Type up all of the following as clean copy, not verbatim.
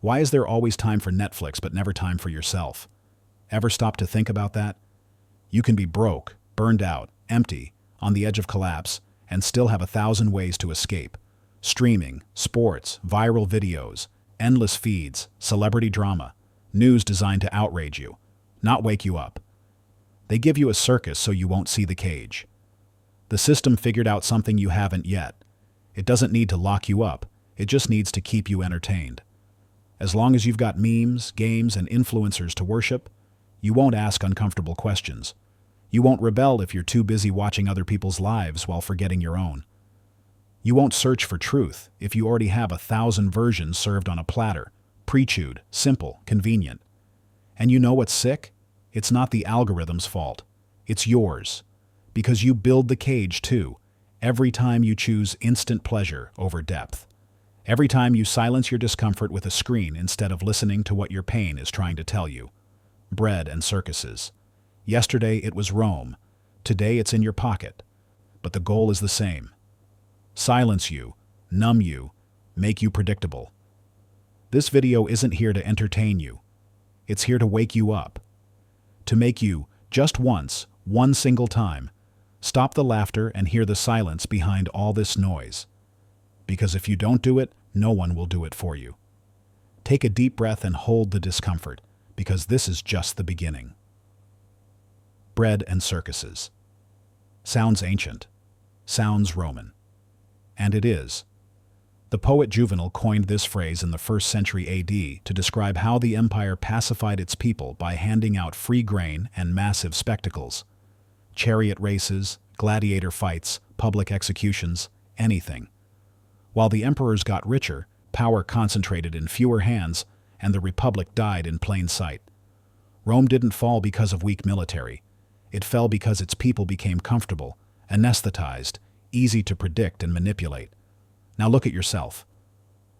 Why is there always time for Netflix but never time for yourself? Ever stop to think about that? You can be broke, burned out, empty, on the edge of collapse, and still have 1,000 ways to escape. Streaming, sports, viral videos, endless feeds, celebrity drama, news designed to outrage you, not wake you up. They give you a circus so you won't see the cage. The system figured out something you haven't yet. It doesn't need to lock you up, it just needs to keep you entertained. As long as you've got memes, games, and influencers to worship, you won't ask uncomfortable questions. You won't rebel if you're too busy watching other people's lives while forgetting your own. You won't search for truth if you already have 1,000 versions served on a platter, pre-chewed, simple, convenient. And you know what's sick? It's not the algorithm's fault. It's yours. Because you build the cage too, every time you choose instant pleasure over depth. Every time you silence your discomfort with a screen instead of listening to what your pain is trying to tell you. Bread and circuses. Yesterday it was Rome. Today it's in your pocket. But the goal is the same. Silence you, numb you, make you predictable. This video isn't here to entertain you. It's here to wake you up. To make you, just once, one single time, stop the laughter and hear the silence behind all this noise. Because if you don't do it, no one will do it for you. Take a deep breath and hold the discomfort, because this is just the beginning. Bread and circuses. Sounds ancient. Sounds Roman. And it is. The poet Juvenal coined this phrase in the 1st century AD to describe how the empire pacified its people by handing out free grain and massive spectacles. Chariot races, gladiator fights, public executions, anything. While the emperors got richer, power concentrated in fewer hands, and the republic died in plain sight. Rome didn't fall because of weak military. It fell because its people became comfortable, anesthetized, easy to predict and manipulate. Now look at yourself.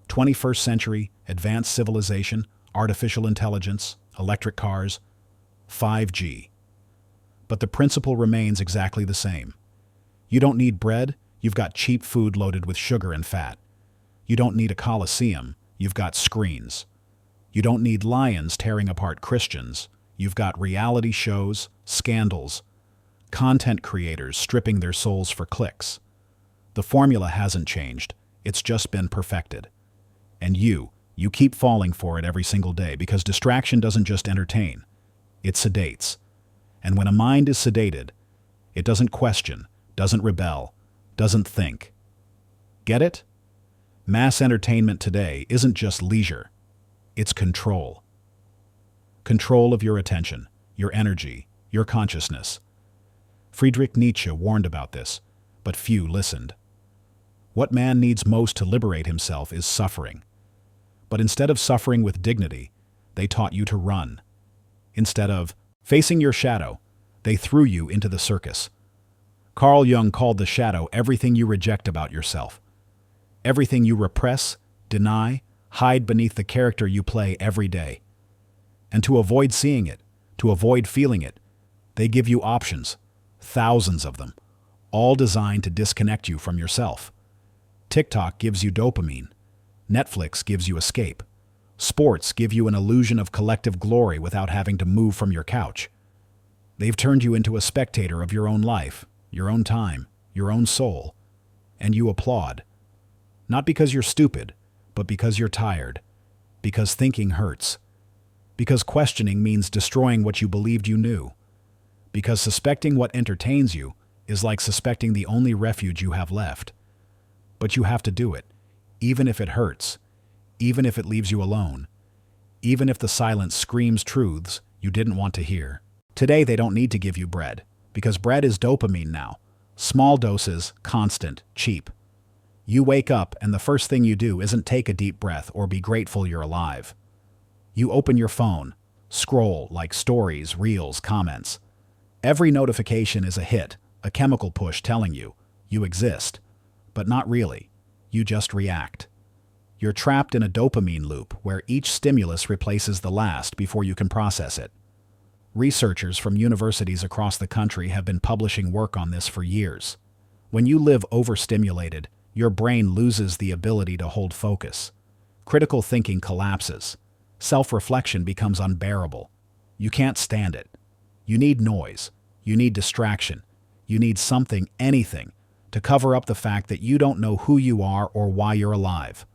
21st century, advanced civilization, artificial intelligence, electric cars, 5G. But the principle remains exactly the same. You don't need bread, you've got cheap food loaded with sugar and fat. You don't need a coliseum, you've got screens. You don't need lions tearing apart Christians, you've got reality shows, scandals, content creators stripping their souls for clicks. The formula hasn't changed, it's just been perfected. And you keep falling for it every single day because distraction doesn't just entertain, it sedates. And when a mind is sedated, it doesn't question, doesn't rebel, doesn't think. Get it? Mass entertainment today isn't just leisure, it's control. Control of your attention, your energy, your consciousness. Friedrich Nietzsche warned about this, but few listened. What man needs most to liberate himself is suffering. But instead of suffering with dignity, they taught you to run. Instead of facing your shadow, they threw you into the circus. Carl Jung called the shadow everything you reject about yourself. Everything you repress, deny, hide beneath the character you play every day. And to avoid seeing it, to avoid feeling it, they give you options, thousands of them, all designed to disconnect you from yourself. TikTok gives you dopamine. Netflix gives you escape. Sports give you an illusion of collective glory without having to move from your couch. They've turned you into a spectator of your own life, your own time, your own soul. And you applaud. Not because you're stupid, but because you're tired. Because thinking hurts. Because questioning means destroying what you believed you knew. Because suspecting what entertains you is like suspecting the only refuge you have left. But you have to do it, even if it hurts, even if it leaves you alone, even if the silence screams truths you didn't want to hear. Today they don't need to give you bread, because bread is dopamine now. Small doses, constant, cheap. You wake up and the first thing you do isn't take a deep breath or be grateful you're alive. You open your phone, scroll like stories, reels, comments. Every notification is a hit, a chemical push telling you exist. But not really. You just react. You're trapped in a dopamine loop where each stimulus replaces the last before you can process it. Researchers from universities across the country have been publishing work on this for years. When you live overstimulated, your brain loses the ability to hold focus. Critical thinking collapses. Self-reflection becomes unbearable. You can't stand it. You need noise. You need distraction. You need something, anything, to cover up the fact that you don't know who you are or why you're alive.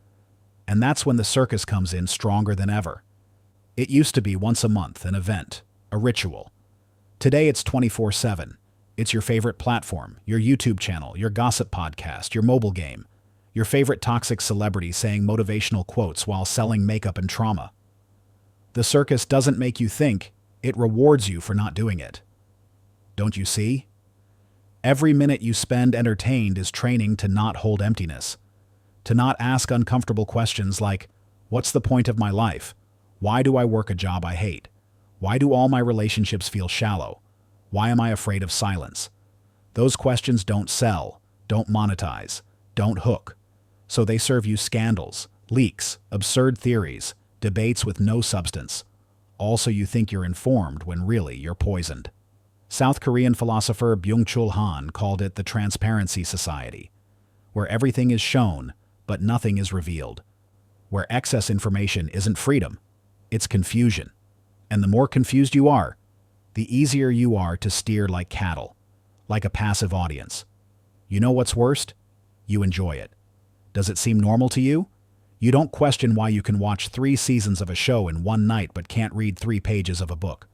And that's when the circus comes in stronger than ever. It used to be once a month, an event, a ritual. Today it's 24/7. It's your favorite platform, your YouTube channel, your gossip podcast, your mobile game, your favorite toxic celebrity saying motivational quotes while selling makeup and trauma. The circus doesn't make you think, it rewards you for not doing it. Don't you see? Every minute you spend entertained is training to not hold emptiness, to not ask uncomfortable questions like, what's the point of my life? Why do I work a job I hate? Why do all my relationships feel shallow? Why am I afraid of silence? Those questions don't sell, don't monetize, don't hook. So they serve you scandals, leaks, absurd theories, debates with no substance. Also you think you're informed when really you're poisoned. South Korean philosopher Byung-Chul called it the transparency society, where everything is shown, but nothing is revealed. Where excess information isn't freedom, it's confusion. And the more confused you are, the easier you are to steer like cattle, like a passive audience. You know what's worst? You enjoy it. Does it seem normal to you? You don't question why you can watch 3 seasons of a show in one night but can't read 3 pages of a book.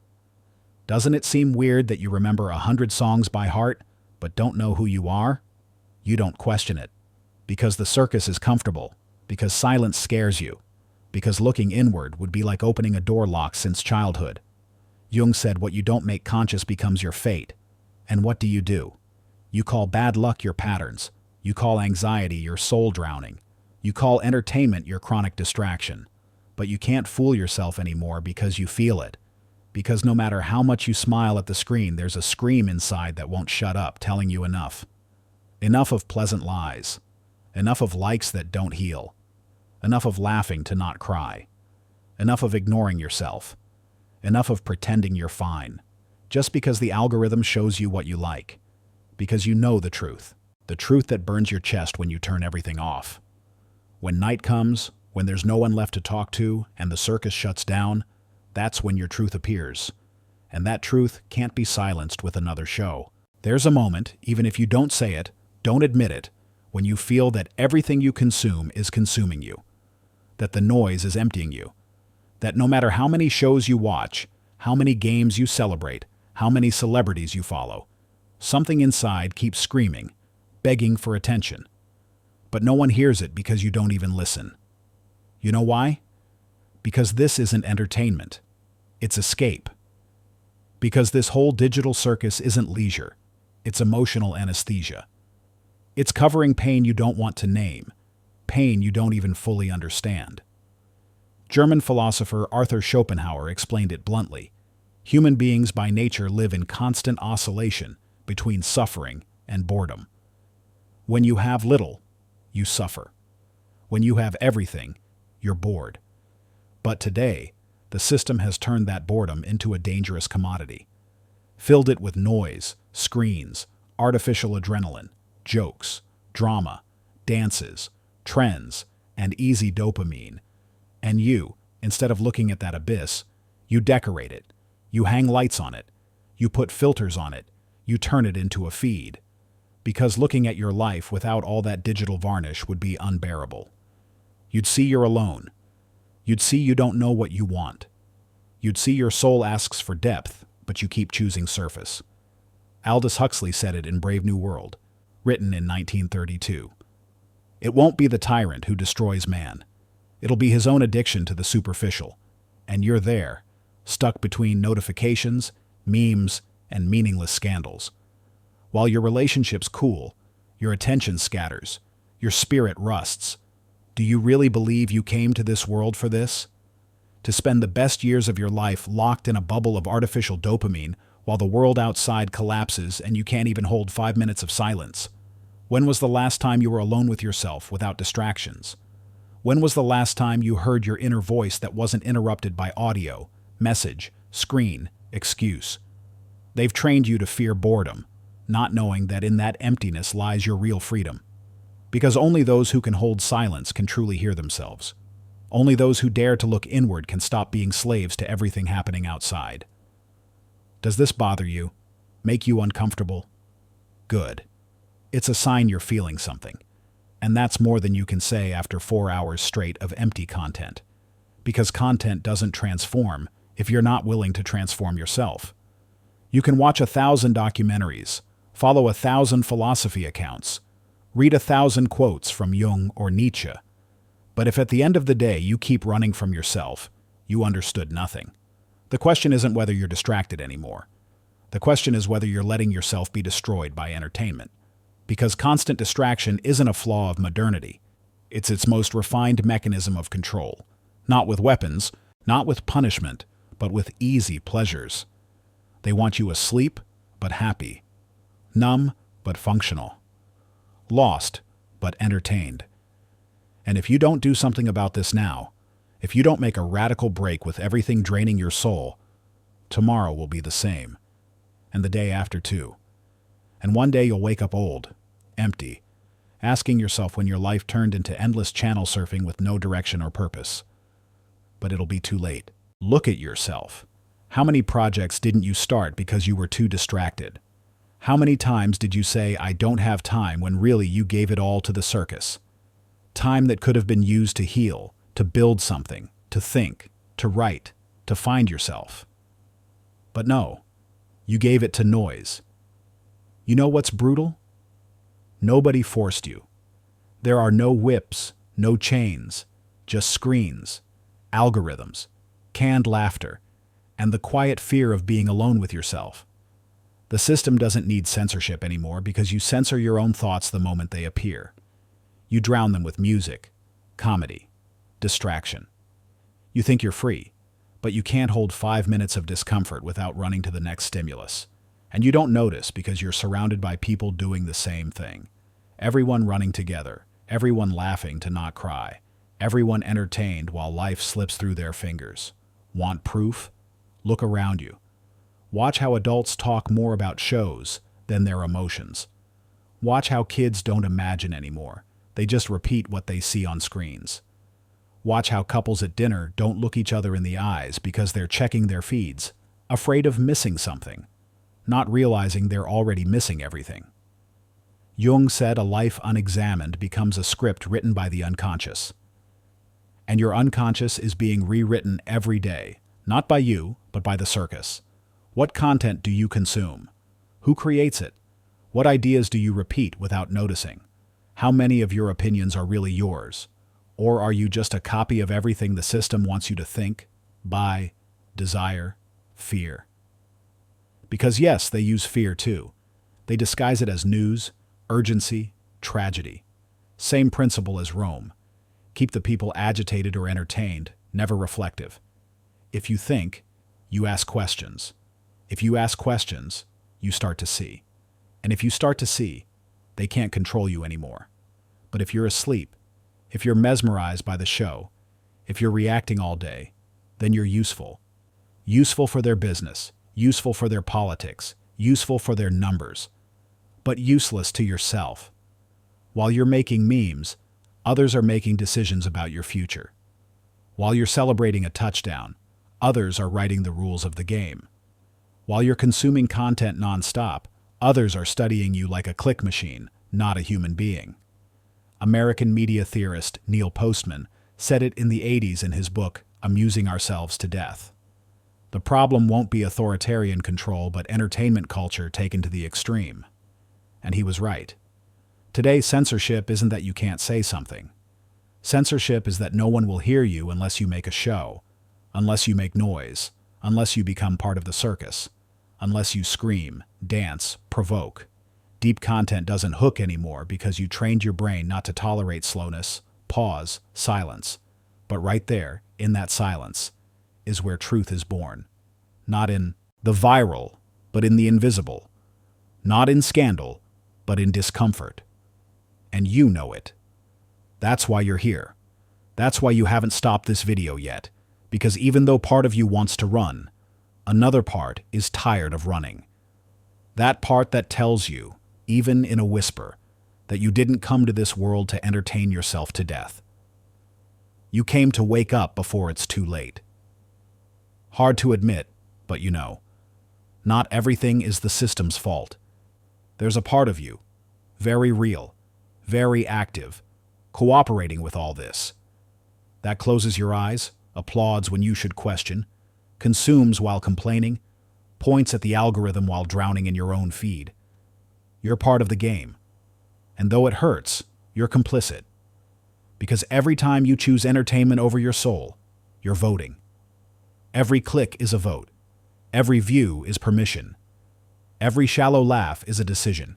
Doesn't it seem weird that you remember 100 songs by heart, but don't know who you are? You don't question it. Because the circus is comfortable. Because silence scares you. Because looking inward would be like opening a door locked since childhood. Jung said what you don't make conscious becomes your fate. And what do? You call bad luck your patterns. You call anxiety your soul drowning. You call entertainment your chronic distraction. But you can't fool yourself anymore because you feel it. Because no matter how much you smile at the screen, there's a scream inside that won't shut up, telling you enough. Enough of pleasant lies. Enough of likes that don't heal. Enough of laughing to not cry. Enough of ignoring yourself. Enough of pretending you're fine. Just because the algorithm shows you what you like. Because you know the truth. The truth that burns your chest when you turn everything off. When night comes, when there's no one left to talk to, and the circus shuts down, that's when your truth appears. And that truth can't be silenced with another show. There's a moment, even if you don't say it, don't admit it, when you feel that everything you consume is consuming you. That the noise is emptying you. That no matter how many shows you watch, how many games you celebrate, how many celebrities you follow, something inside keeps screaming, begging for attention. But no one hears it because you don't even listen. You know why? Because this isn't entertainment. It's escape. Because this whole digital circus isn't leisure. It's emotional anesthesia. It's covering pain you don't want to name, pain you don't even fully understand. German philosopher Arthur Schopenhauer explained it bluntly. Human beings by nature live in constant oscillation between suffering and boredom. When you have little, you suffer. When you have everything, you're bored. But today, the system has turned that boredom into a dangerous commodity. Filled it with noise, screens, artificial adrenaline, jokes, drama, dances, trends, and easy dopamine. And you, instead of looking at that abyss, you decorate it. You hang lights on it. You put filters on it. You turn it into a feed. Because looking at your life without all that digital varnish would be unbearable. You'd see you're alone. You'd see you don't know what you want. You'd see your soul asks for depth, but you keep choosing surface. Aldous Huxley said it in Brave New World, written in 1932. It won't be the tyrant who destroys man. It'll be his own addiction to the superficial. And you're there, stuck between notifications, memes, and meaningless scandals. While your relationships cool, your attention scatters, your spirit rusts. Do you really believe you came to this world for this? To spend the best years of your life locked in a bubble of artificial dopamine while the world outside collapses and you can't even hold 5 minutes of silence? When was the last time you were alone with yourself without distractions? When was the last time you heard your inner voice that wasn't interrupted by audio, message, screen, excuse? They've trained you to fear boredom, not knowing that in that emptiness lies your real freedom. Because only those who can hold silence can truly hear themselves. Only those who dare to look inward can stop being slaves to everything happening outside. Does this bother you? Make you uncomfortable? Good. It's a sign you're feeling something. And that's more than you can say after 4 hours straight of empty content. Because content doesn't transform if you're not willing to transform yourself. You can watch 1,000 documentaries, follow 1,000 philosophy accounts, read 1,000 quotes from Jung or Nietzsche. But if at the end of the day you keep running from yourself, you understood nothing. The question isn't whether you're distracted anymore. The question is whether you're letting yourself be destroyed by entertainment. Because constant distraction isn't a flaw of modernity. It's its most refined mechanism of control. Not with weapons, not with punishment, but with easy pleasures. They want you asleep, but happy. Numb, but functional. Lost, but entertained. And if you don't do something about this now, if you don't make a radical break with everything draining your soul, tomorrow will be the same. And the day after too. And one day you'll wake up old, empty, asking yourself when your life turned into endless channel surfing with no direction or purpose. But it'll be too late. Look at yourself. How many projects didn't you start because you were too distracted? How many times did you say, "I don't have time," when really you gave it all to the circus? Time that could have been used to heal, to build something, to think, to write, to find yourself. But no, you gave it to noise. You know what's brutal? Nobody forced you. There are no whips, no chains, just screens, algorithms, canned laughter, and the quiet fear of being alone with yourself. The system doesn't need censorship anymore because you censor your own thoughts the moment they appear. You drown them with music, comedy, distraction. You think you're free, but you can't hold 5 minutes of discomfort without running to the next stimulus. And you don't notice because you're surrounded by people doing the same thing. Everyone running together, everyone laughing to not cry, everyone entertained while life slips through their fingers. Want proof? Look around you. Watch how adults talk more about shows than their emotions. Watch how kids don't imagine anymore. They just repeat what they see on screens. Watch how couples at dinner don't look each other in the eyes because they're checking their feeds, afraid of missing something, not realizing they're already missing everything. Jung said a life unexamined becomes a script written by the unconscious. And your unconscious is being rewritten every day, not by you, but by the circus. What content do you consume? Who creates it? What ideas do you repeat without noticing? How many of your opinions are really yours? Or are you just a copy of everything the system wants you to think, buy, desire, fear? Because yes, they use fear too. They disguise it as news, urgency, tragedy. Same principle as Rome. Keep the people agitated or entertained, never reflective. If you think, you ask questions. If you ask questions, you start to see. And if you start to see, they can't control you anymore. But if you're asleep, if you're mesmerized by the show, if you're reacting all day, then you're useful. Useful for their business, useful for their politics, useful for their numbers, but useless to yourself. While you're making memes, others are making decisions about your future. While you're celebrating a touchdown, others are writing the rules of the game. While you're consuming content nonstop, others are studying you like a click machine, not a human being. American media theorist Neil Postman said it in the 80s in his book, Amusing Ourselves to Death. The problem won't be authoritarian control, but entertainment culture taken to the extreme. And he was right. Today, censorship isn't that you can't say something. Censorship is that no one will hear you unless you make a show, unless you make noise, unless you become part of the circus, unless you scream, dance, provoke. Deep content doesn't hook anymore because you trained your brain not to tolerate slowness, pause, silence. But right there, in that silence, is where truth is born. Not in the viral, but in the invisible. Not in scandal, but in discomfort. And you know it. That's why you're here. That's why you haven't stopped this video yet. Because even though part of you wants to run, another part is tired of running. That part that tells you, even in a whisper, that you didn't come to this world to entertain yourself to death. You came to wake up before it's too late. Hard to admit, but you know. Not everything is the system's fault. There's a part of you, very real, very active, cooperating with all this. That closes your eyes, applauds when you should question, consumes while complaining, points at the algorithm while drowning in your own feed. You're part of the game. And though it hurts, you're complicit. Because every time you choose entertainment over your soul, you're voting. Every click is a vote. Every view is permission. Every shallow laugh is a decision.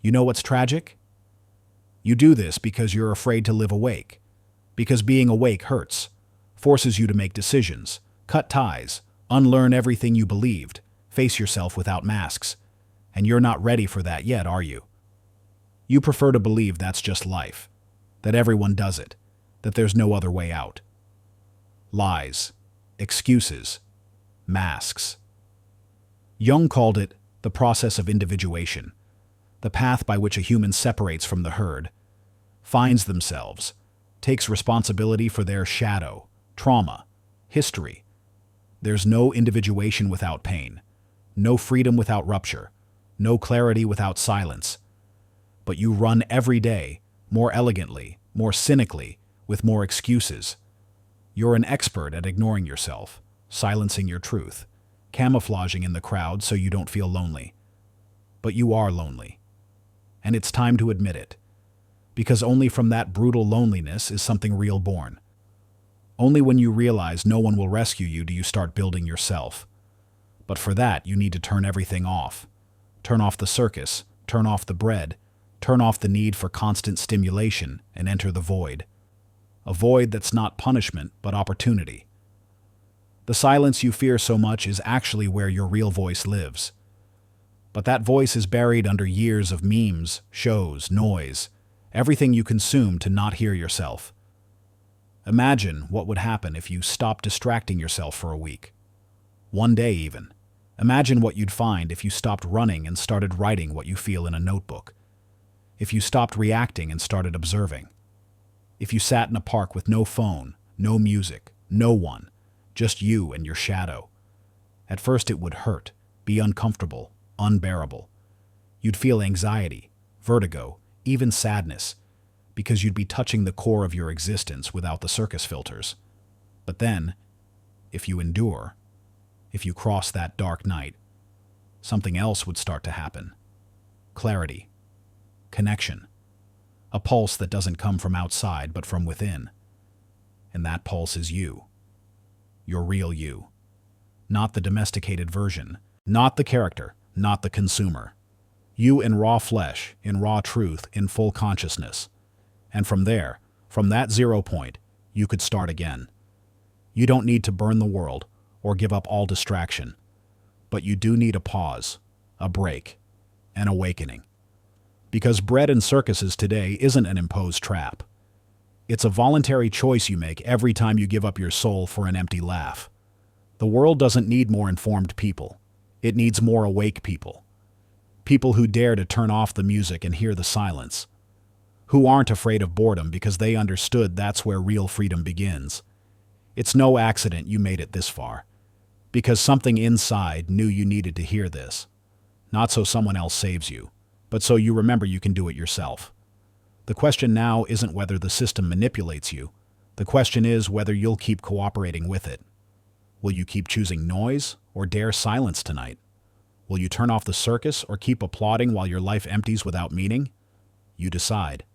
You know what's tragic? You do this because you're afraid to live awake. Because being awake hurts, forces you to make decisions, cut ties, unlearn everything you believed, face yourself without masks. And you're not ready for that yet, are you? You prefer to believe that's just life, that everyone does it, that there's no other way out. Lies, excuses, masks. Jung called it the process of individuation, the path by which a human separates from the herd, finds themselves, takes responsibility for their shadow, trauma, history. There's no individuation without pain, no freedom without rupture, no clarity without silence. But you run every day, more elegantly, more cynically, with more excuses. You're an expert at ignoring yourself, silencing your truth, camouflaging in the crowd so you don't feel lonely. But you are lonely. And it's time to admit it. Because only from that brutal loneliness is something real born. Only when you realize no one will rescue you do you start building yourself. But for that, you need to turn everything off. Turn off the circus, turn off the bread, turn off the need for constant stimulation, and enter the void. A void that's not punishment, but opportunity. The silence you fear so much is actually where your real voice lives. But that voice is buried under years of memes, shows, noise, everything you consume to not hear yourself. Imagine what would happen if you stopped distracting yourself for a week. One day even. Imagine what you'd find if you stopped running and started writing what you feel in a notebook. If you stopped reacting and started observing. If you sat in a park with no phone, no music, no one, just you and your shadow. At first it would hurt, be uncomfortable, unbearable. You'd feel anxiety, vertigo, even sadness, because you'd be touching the core of your existence without the circus filters. But then, if you endure, if you cross that dark night, something else would start to happen. Clarity. Connection. A pulse that doesn't come from outside but from within. And that pulse is you. Your real you. Not the domesticated version. Not the character. Not the consumer. You in raw flesh, in raw truth, in full consciousness. And from there, from that 0 point, you could start again. You don't need to burn the world or give up all distraction. But you do need a pause, a break, an awakening. Because bread and circuses today isn't an imposed trap. It's a voluntary choice you make every time you give up your soul for an empty laugh. The world doesn't need more informed people. It needs more awake people. People who dare to turn off the music and hear the silence. Who aren't afraid of boredom because they understood that's where real freedom begins. It's no accident you made it this far. Because something inside knew you needed to hear this. Not so someone else saves you, but so you remember you can do it yourself. The question now isn't whether the system manipulates you. The question is whether you'll keep cooperating with it. Will you keep choosing noise or dare silence tonight? Will you turn off the circus or keep applauding while your life empties without meaning? You decide.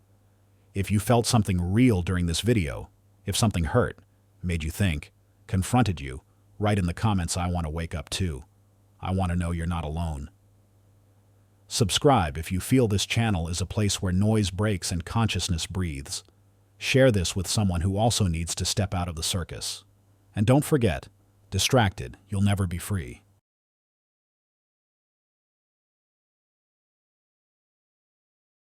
If you felt something real during this video, if something hurt, made you think, confronted you, write in the comments, I want to wake up too. I want to know you're not alone. Subscribe if you feel this channel is a place where noise breaks and consciousness breathes. Share this with someone who also needs to step out of the circus. And don't forget, distracted, you'll never be free.